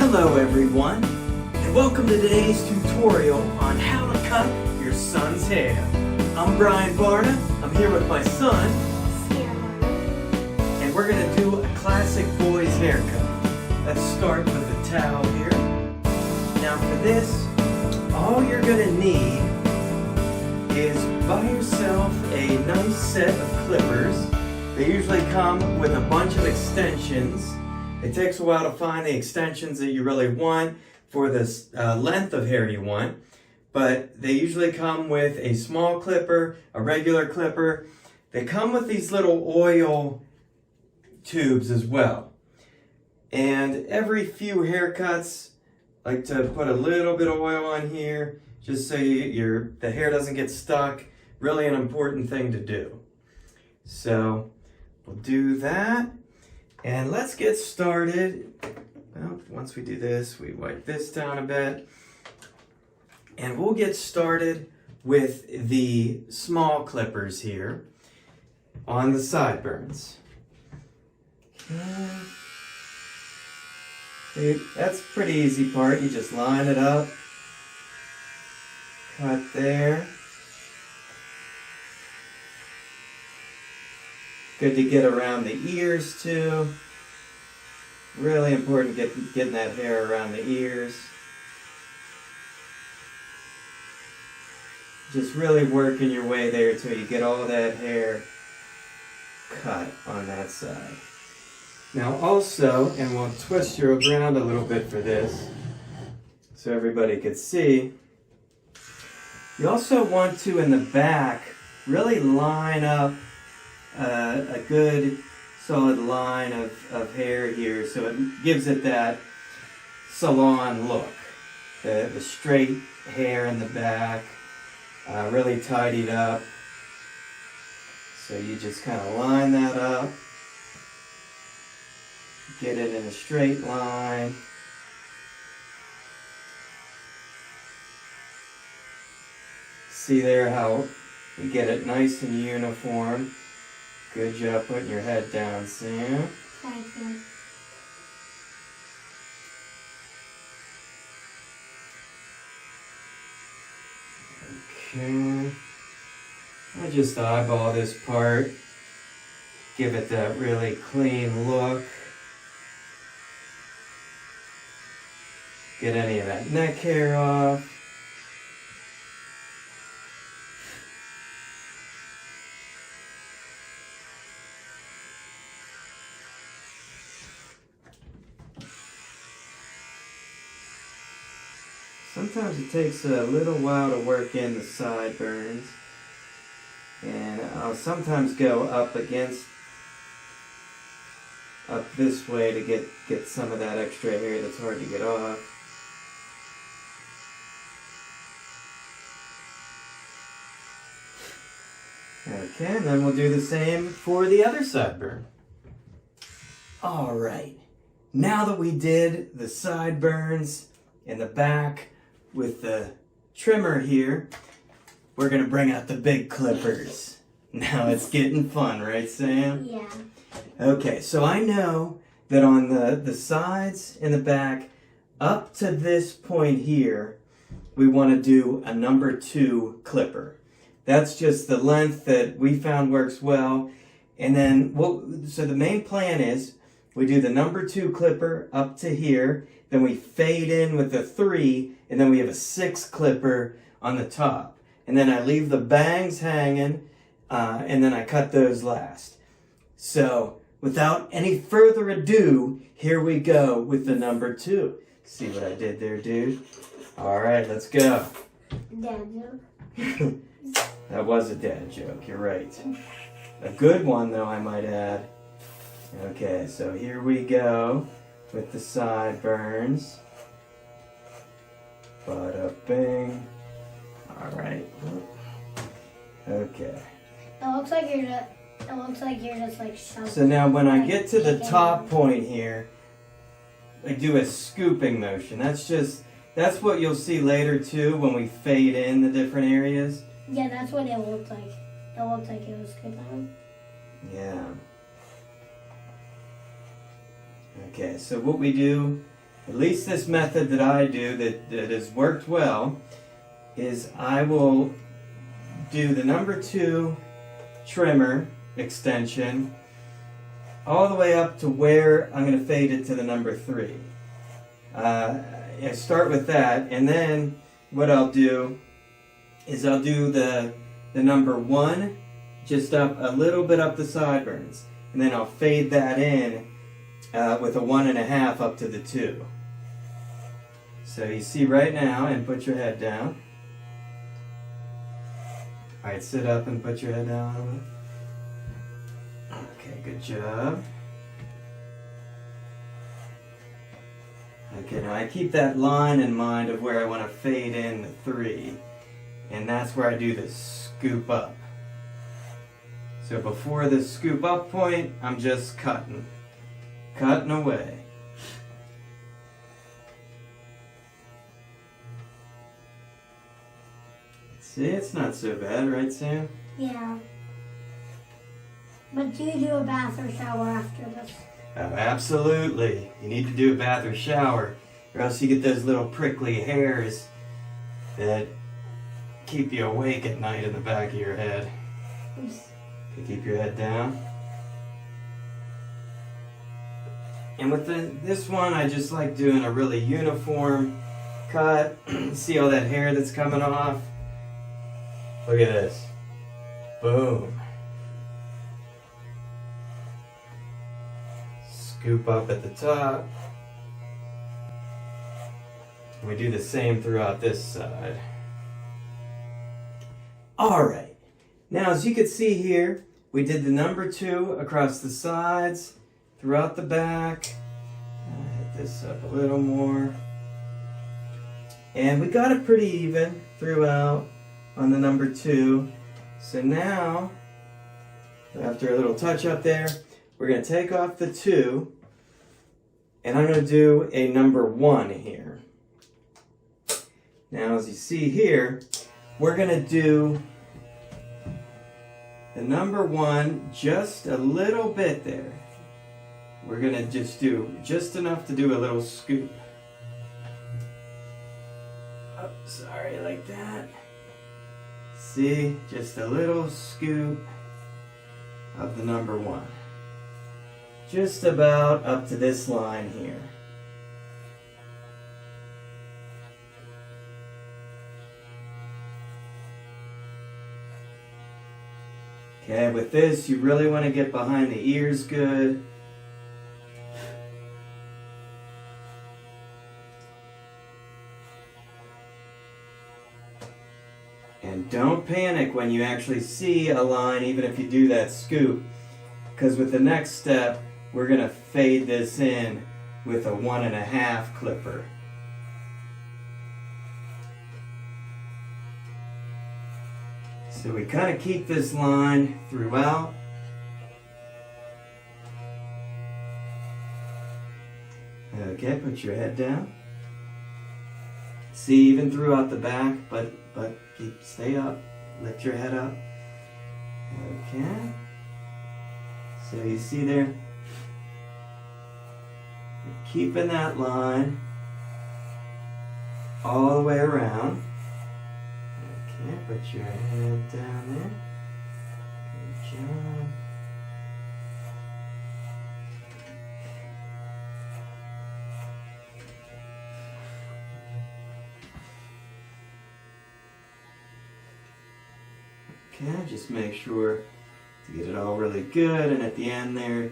Hello everyone, and welcome to today's tutorial on how to cut your son's hair. I'm Brian Barna, I'm here with my son, and we're going to do a classic boy's haircut. Let's start with the towel here. Now for this, all you're going to need is buy yourself a nice set of clippers. They usually come with a bunch of extensions. It takes a while to find the extensions that you really want for this length of hair you want, but they usually come with a small clipper, a regular clipper. They come with these little oil tubes as well. And every few haircuts, I like to put a little bit of oil on here just so the hair doesn't get stuck. Really an important thing to do. So we'll do that. And let's get started. Well, once we do this, we wipe this down a bit. And we'll get started with the small clippers here on the sideburns. Okay. That's a pretty easy part. You just line it up, cut there. Good to get around the ears too. Really important getting that hair around the ears. Just really working your way there till you get all that hair cut on that side. Now also, and we'll twist you around a little bit for this so everybody could see, you also want to, in the back, really line up a good solid line of hair here, so it gives it that salon look. The straight hair in the back, really tidied up. So you just kind of line that up, get it in a straight line. See there how we get it nice and uniform. Good job putting your head down, Sam. Thank you. Okay. I just eyeball this part. Give it that really clean look. Get any of that neck hair off. Sometimes it takes a little while to work in the sideburns, and I'll sometimes go up this way to get some of that extra hair that's hard to get off. Okay, and then we'll do the same for the other sideburn. Alright, now that we did the sideburns in the back, with the trimmer here, we're going to bring out the big clippers. Now it's getting fun, right, Sam? Yeah. Okay, so I know that on the sides and the back, up to this point here, we want to do a number 2 clipper. That's just the length that we found works well. And then, so the main plan is, we do the number 2 clipper up to here, then we fade in with a 3, and then we have a 6 clipper on the top. And then I leave the bangs hanging, and then I cut those last. So, without any further ado, here we go with the number 2. See what I did there, dude? Alright, let's go. Dad joke. That was a dad joke, you're right. A good one, though, I might add. Okay, so here we go with the sideburns. Bada bing. Alright. Okay. It looks like you're just like shoving. So now when I get to the top point here, I do a scooping motion. That's what you'll see later too when we fade in the different areas. Yeah, that's what it looked like. It looked like it was scooping. Yeah. Okay, so what we do at least this method that I do that has worked well, is I will do the number 2 trimmer extension all the way up to where I'm going to fade it to the number 3. I start with that, and then what I'll do is I'll do the number 1 just up a little bit up the sideburns, and then I'll fade that in with a 1.5 up to the 2. So you see right now, and put your head down. Alright, sit up and put your head down a little bit. Okay, good job. Okay, now I keep that line in mind of where I want to fade in the 3. And that's where I do the scoop up. So before the scoop up point, I'm just cutting away. See, it's not so bad, right, Sam? Yeah. But do you do a bath or shower after this? Oh, absolutely. You need to do a bath or shower, or else you get those little prickly hairs that keep you awake at night in the back of your head. Oops. Okay, keep your head down. And with this one, I just like doing a really uniform cut. See all that hair that's coming off? Look at this. Boom. Scoop up at the top. And we do the same throughout this side. Alright. Now as you can see here, we did the number 2 across the sides, throughout the back. Hit this up a little more. And we got it pretty even throughout on the number 2. So now, after a little touch up there, we're going to take off the 2, and I'm going to do a number 1 here. Now as you see here, we're going to do the number 1 just a little bit there. We're going to just do just enough to do a little scoop. Oh, sorry, like that. See, just a little scoop of the number 1. Just about up to this line here. Okay, with this, you really want to get behind the ears good. And don't panic when you actually see a line, even if you do that scoop. Because with the next step, we're going to fade this in with a 1.5 clipper. So we kind of keep this line throughout. Okay, put your head down. See, even throughout the back, but stay up. Lift your head up. Okay. So you see there, you're keeping that line all the way around. Okay, put your head down there. Good job. Okay, just make sure to get it all really good, and at the end there,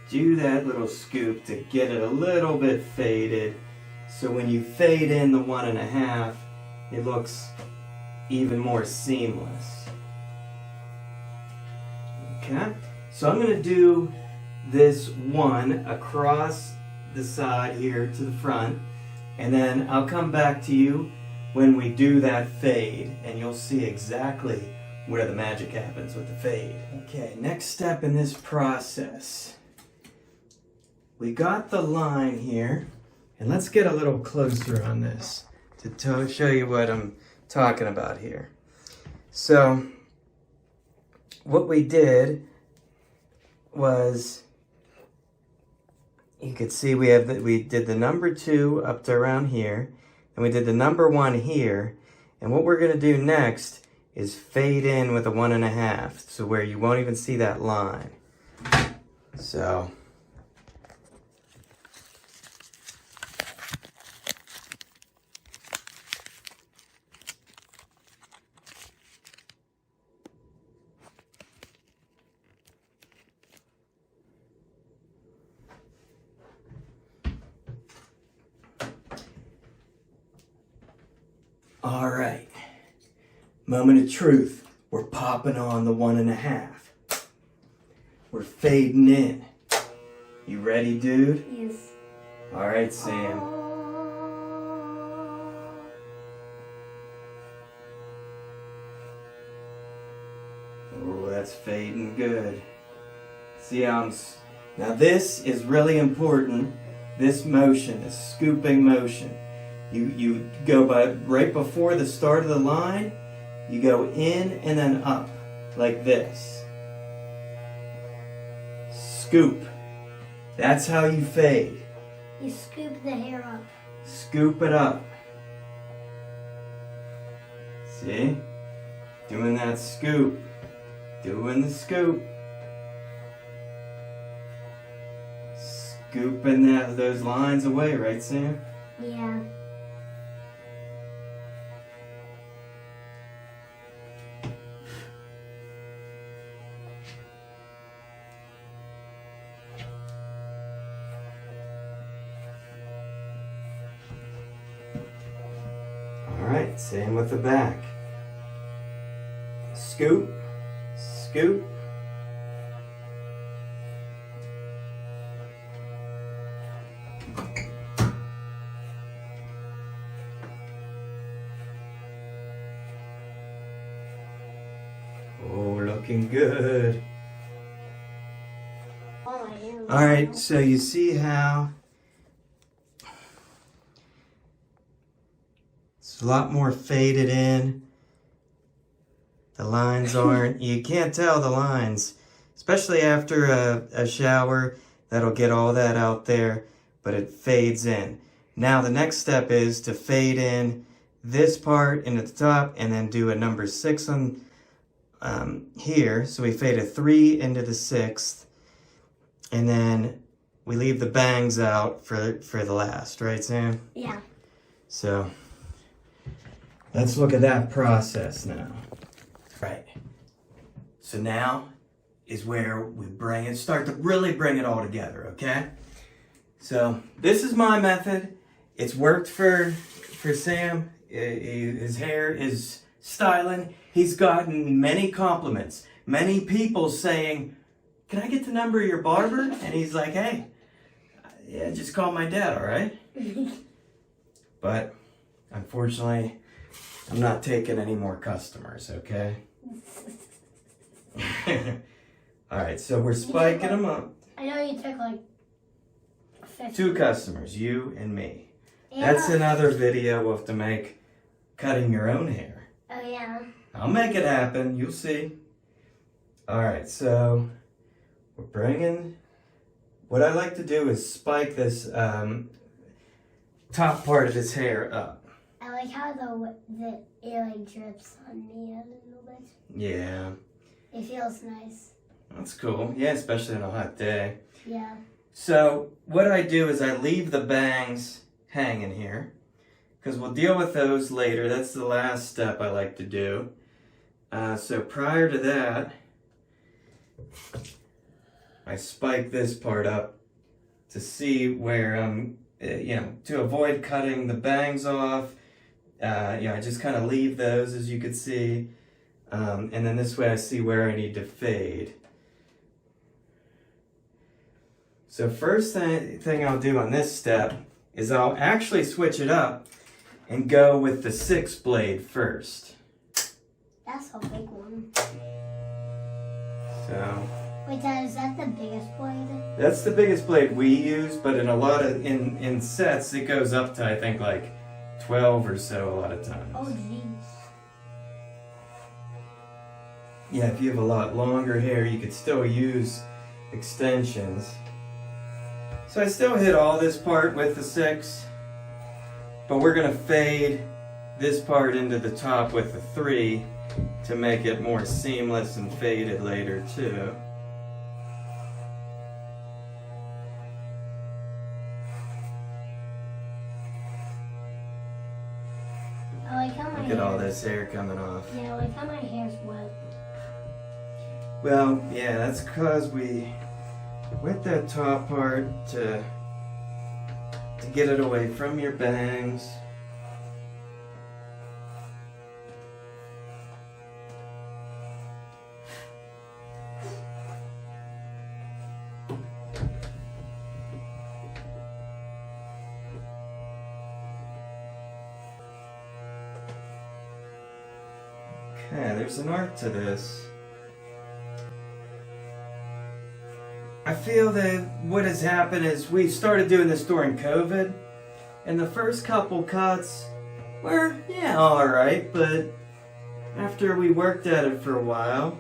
do that little scoop to get it a little bit faded, so when you fade in the 1.5, it looks even more seamless. Okay, so I'm going to do this 1 across the side here to the front, and then I'll come back to you when we do that fade, and you'll see exactly where the magic happens with the fade. Okay, next step in this process. We got the line here, and let's get a little closer on this to show you what I'm talking about here. So, what we did was, you can see we did the number 2 up to around here, and we did the number 1 here. And what we're gonna do next is fade in with a 1.5, so where you won't even see that line. So. All right, moment of truth. We're popping on the 1.5. We're fading in. You ready, dude? Yes. All right, Sam. Oh, that's fading good. See how now this is really important. This motion, this scooping motion. You go by right before the start of the line, you go in and then up, like this. Scoop. That's how you fade. You scoop the hair up. Scoop it up. See? Doing that scoop. Doing the scoop. Scooping those lines away, right, Sam? Yeah. Alright, same with the back. Scoop, scoop. Oh, looking good. Oh, my hair. Alright, so you see how it's a lot more faded in. The lines aren't, you can't tell the lines, especially after a shower. That'll get all that out there, but it fades in. Now the next step is to fade in this part into the top and then do a number 6 on here. So we fade a 3 into the 6th, and then we leave the bangs out for the last, right, Sam? Yeah. So let's look at that process now. Right. So now is where we start to really bring it all together, okay? So this is my method. It's worked for Sam. His hair is styling. He's gotten many compliments. Many people saying, "Can I get the number of your barber?" And he's like, "Hey, yeah, just call my dad, all right?" But unfortunately, I'm not taking any more customers, okay? All right, so we're spiking them up. I know you took like 50. 2 customers, you and me. Yeah. That's another video we'll have to make, cutting your own hair. Oh, yeah. I'll make it happen, you'll see. All right, so we're bringing, what I like to do is spike this top part of his hair up. I like how the it like drips on me a little bit. Yeah. It feels nice. That's cool. Yeah, especially on a hot day. Yeah. So what I do is I leave the bangs hanging here, because we'll deal with those later. That's the last step I like to do. So prior to that, I spike this part up to see where to avoid cutting the bangs off. I just kind of leave those, as you can see. And then this way I see where I need to fade. So first thing I'll do on this step is I'll actually switch it up and go with the 6 blade first. That's a big one. So Wait, Dad, is that the biggest blade? that's the biggest blade we use, but in a lot of in sets it goes up to, I think, like 12 or so a lot of times. Oh, jeez. Yeah, if you have a lot longer hair, you could still use extensions. So I still hit all this part with the 6, but we're gonna fade this part into the top with the 3 to make it more seamless and faded later too. I like how my Look at all this hair coming off. Yeah, I like how my hair's wet. Well, yeah, that's because we wet that top part to get it away from your bangs. Okay, there's an art to this. I feel that what has happened is we started doing this during COVID, and the first couple cuts were, yeah, alright, but after we worked at it for a while,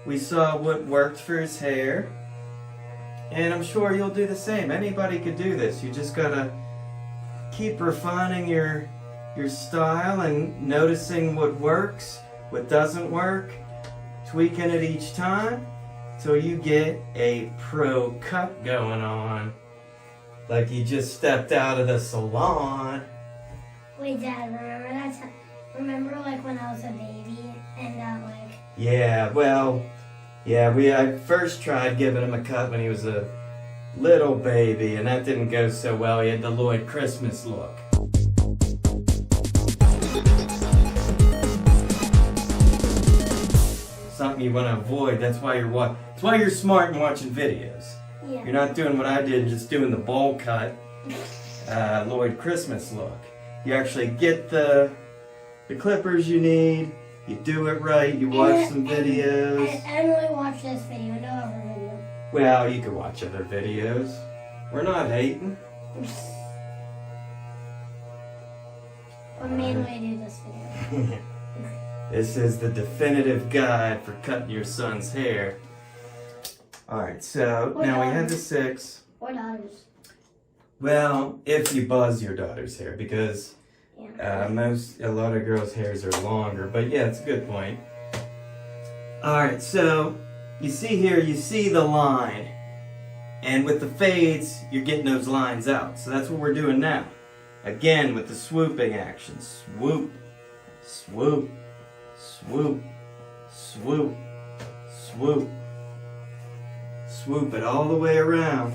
we saw what worked for his hair, and I'm sure you'll do the same. Anybody could do this. You just gotta keep refining your style and noticing what works, what doesn't work, tweaking it each time, so you get a pro cut going on, like you just stepped out of the salon. Wait, Dad, remember that time? Remember, like, when I was a baby and like... Yeah, well, yeah, I first tried giving him a cut when he was a little baby, and that didn't go so well. He had the Lloyd Christmas look. Something you want to avoid. That's why you're smart and watching videos. Yeah. You're not doing what I did, just doing the bowl cut, Lloyd Christmas look. You actually get the clippers you need. You do it right. You watch some videos. I only watch this video, no other video. Well, you can watch other videos. We're not hating. What mainly do this video? This is the definitive guide for cutting your son's hair. Alright, so now we had the 6. Or daughters. Well, if you buzz your daughter's hair, because Yeah. a lot of girls' hairs are longer, but yeah, it's a good point. Alright, so you see here, you see the line, and with the fades, you're getting those lines out. So that's what we're doing now. Again, with the swooping action. Swoop, swoop, swoop, swoop, swoop. Swoop it all the way around.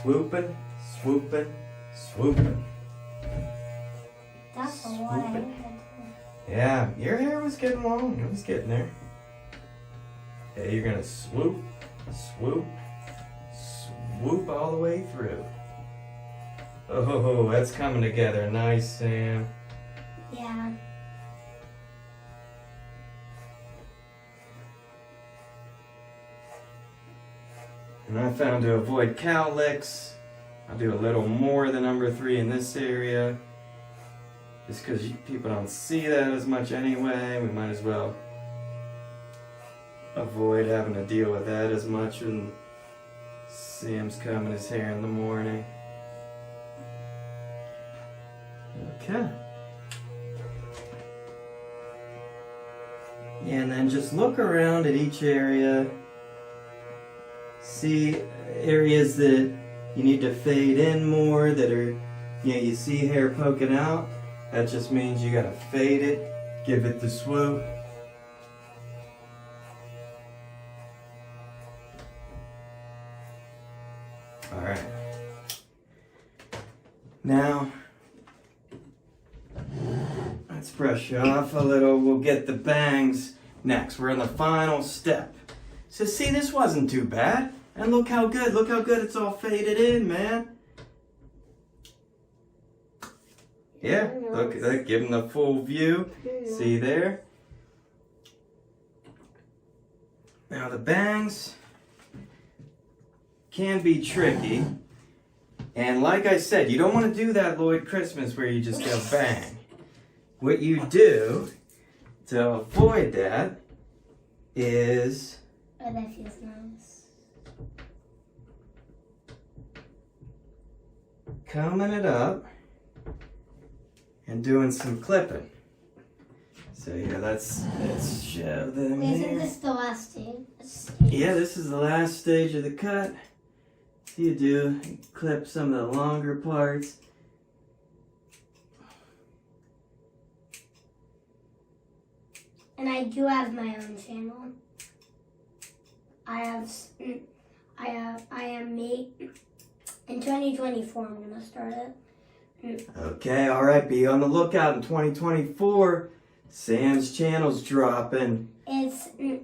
Swooping, swooping, swooping. That's a lot of hair. Yeah, your hair was getting long. It was getting there. Okay, you're gonna swoop, swoop, swoop all the way through. Oh, that's coming together nice, Sam. Yeah. And I found to avoid cowlicks, I'll do a little more than number 3 in this area. Just because people don't see that as much anyway, we might as well avoid having to deal with that as much when Sam's combing his hair in the morning. Okay. And then just look around at each area. See areas that you need to fade in more, that are, you see hair poking out. That just means you gotta fade it, give it the swoop. Alright. Now, let's brush you off a little. We'll get the bangs next. We're in the final step. So see, this wasn't too bad. And look how good it's all faded in, man. Yeah, look, give them the full view. See there? Now the bangs can be tricky. And like I said, you don't want to do that Lloyd Christmas where you just go bang. What you do to avoid that is... Oh, that feels nice. combing it up and doing some clipping. So here, let's show them Isn't here. this the last stage? Yeah, this is the last stage of the cut. So you clip some of the longer parts. And I do have my own channel. I am in 2024. I'm gonna start it. Okay, all right. Be on the lookout in 2024. Sam's channel's dropping.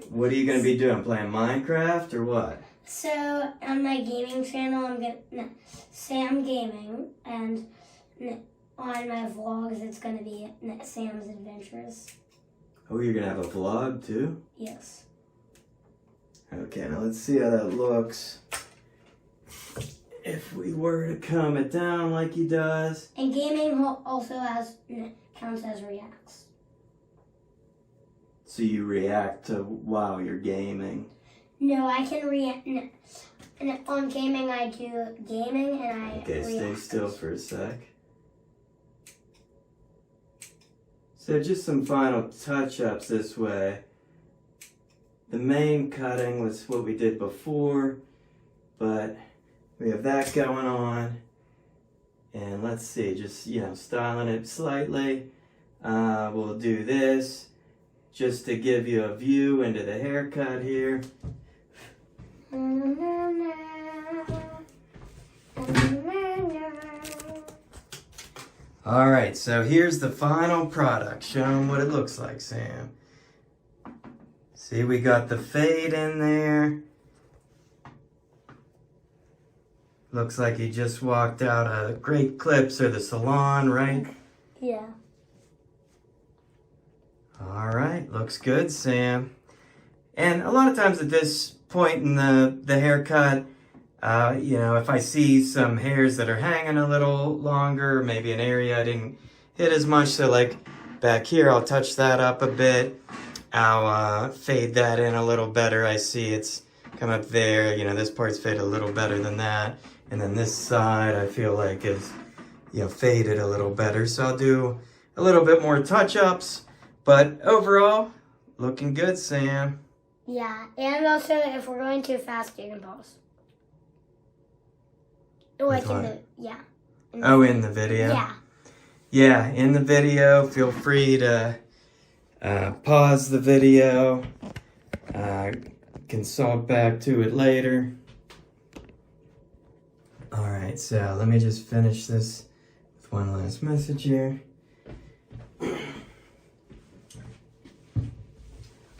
What are you gonna be doing? Playing Minecraft or what? So on my gaming channel, I'm gonna Sam Gaming, and on my vlogs, it's gonna be Sam's Adventures. Oh, you're gonna have a vlog too? Yes. Okay, now let's see how that looks. If we were to calm it down like he does. And gaming also counts as reacts. So you react to while you're gaming. No, I can react. And on gaming, I do gaming and I Okay, stay react. still for a sec. So just some final touch-ups this way. The main cutting was what we did before, but we have that going on. And let's see, just, styling it slightly. We'll do this just to give you a view into the haircut here. All right, so here's the final product. Show them what it looks like, Sam. See, we got the fade in there. Looks like he just walked out of Great Clips or the salon, right? Yeah. All right, looks good, Sam. And a lot of times at this point in the haircut, if I see some hairs that are hanging a little longer, maybe an area I didn't hit as much, so like back here, I'll touch that up a bit. I'll fade that in a little better. I see it's come up there, this part's faded a little better than that. And then this side, I feel like is, faded a little better. So I'll do a little bit more touch-ups, but overall, looking good, Sam. Yeah, and also if we're going too fast, you can pause. Like in the, yeah. In the video? Yeah. Yeah, in the video, feel free to pause the video, consult back to it later. All right, so let me just finish this with one last message here.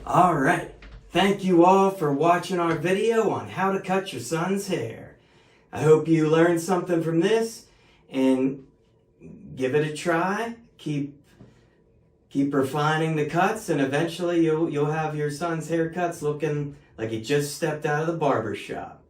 All right, thank you all for watching our video on how to cut your son's hair. I hope you learned something from this and give it a try. Keep refining the cuts, and eventually you'll have your son's haircuts looking like he just stepped out of the barber shop.